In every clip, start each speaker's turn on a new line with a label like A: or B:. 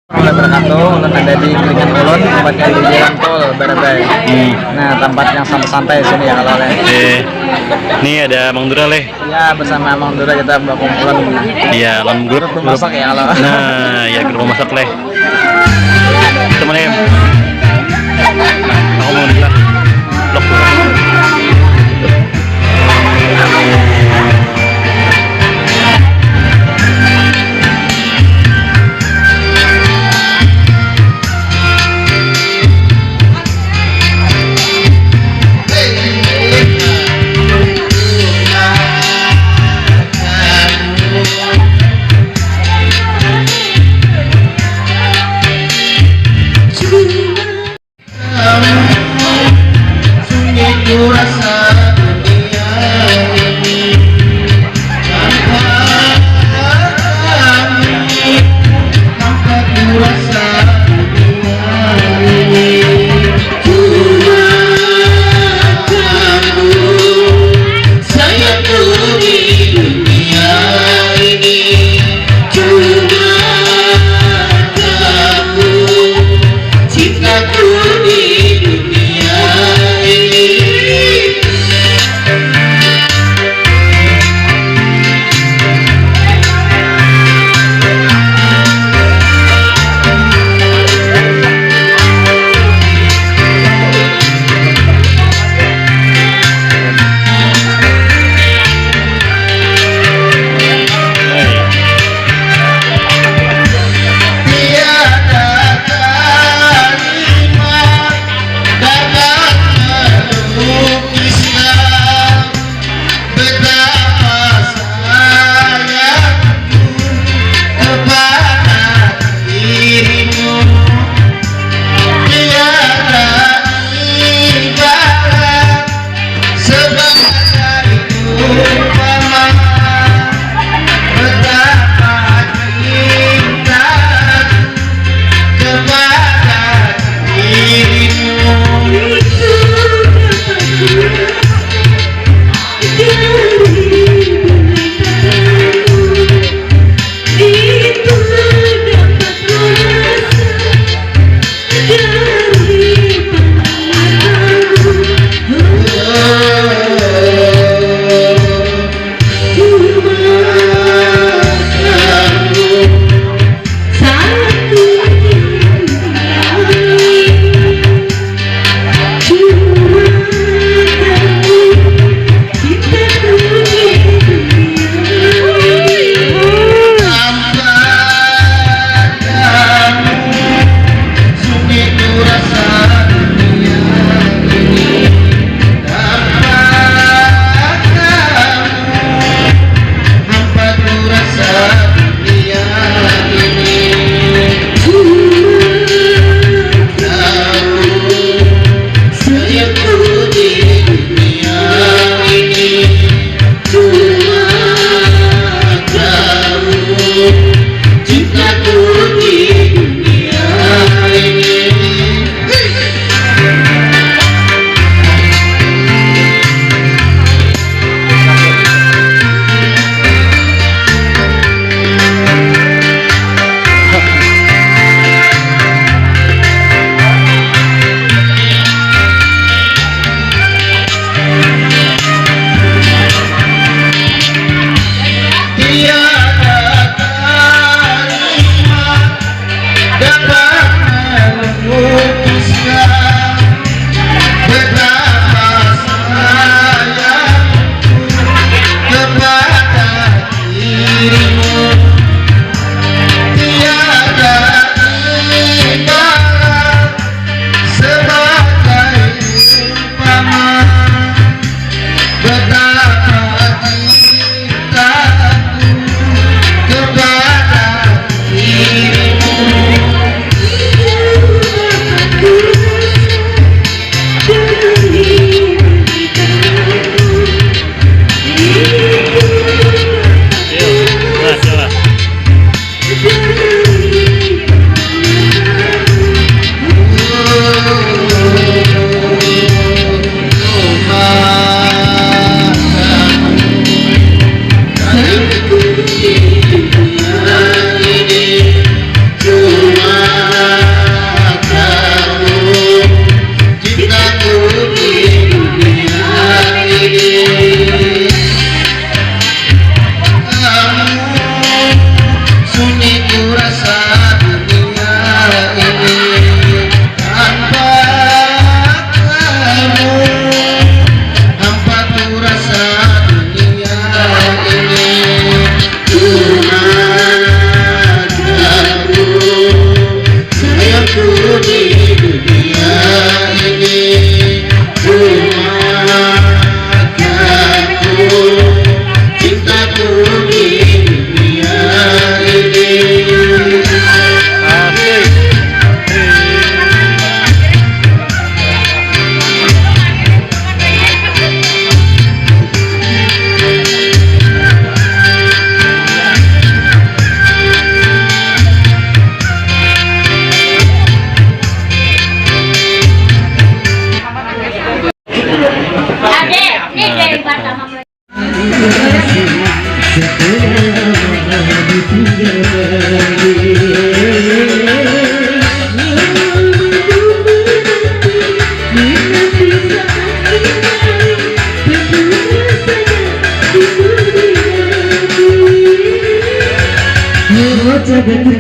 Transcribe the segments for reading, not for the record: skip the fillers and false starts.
A: Wabarakatuh, ulun ada di Keringan Ulun, tempatnya di Jalan Tol Barabai. Nah, tempat yang santai-santai sini ya kalau oleh.
B: Ini ada Mang Dura leh.
A: Ya, bersama Mang Dura kita berkumpulan.
B: Iya, grup
A: masak ya kalau.
B: Nah, ya grup masak leh. Temen em. Aku mau nikah. Blok dulu.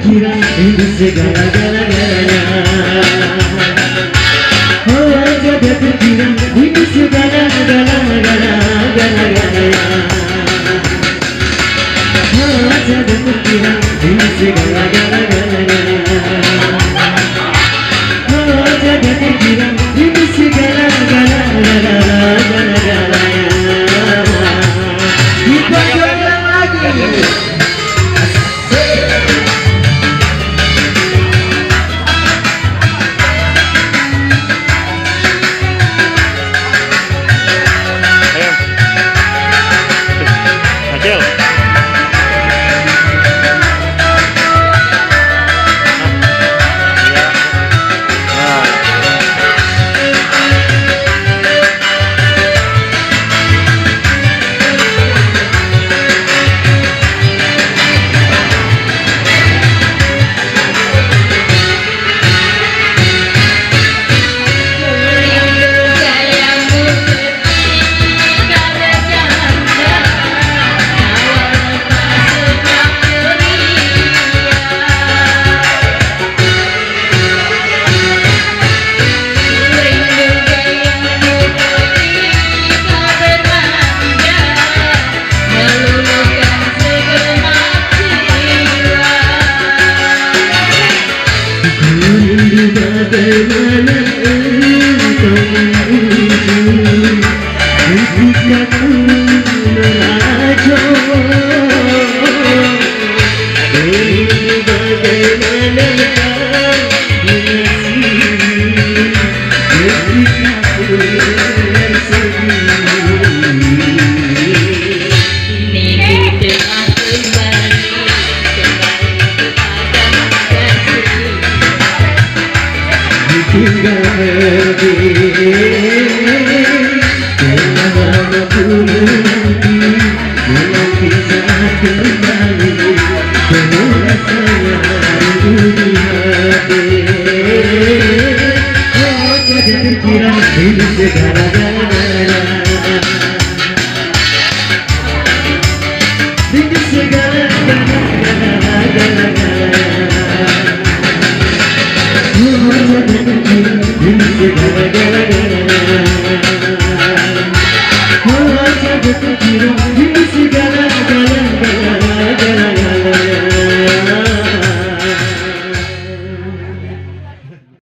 C: terkira ini segala-galanya. Oh aja terkira ini segala-galanya. Oh aja terkira ini segala-galanya. Oh aja terkira ini segala-galanya. Kita jalan lagi.
B: Ayo. Acil. Bagaimana engkau menuju ketika ku merajau. Bagaimana engkau mengasihi ketika ku bersedih.
D: Ini telah kembali kepada kasih.
C: Tinggal selama ku menanti saat kembali penuh rasanya rindu di hati. Oh tiada terkira ini segala-galanya. Ini segala-galanya. Oh,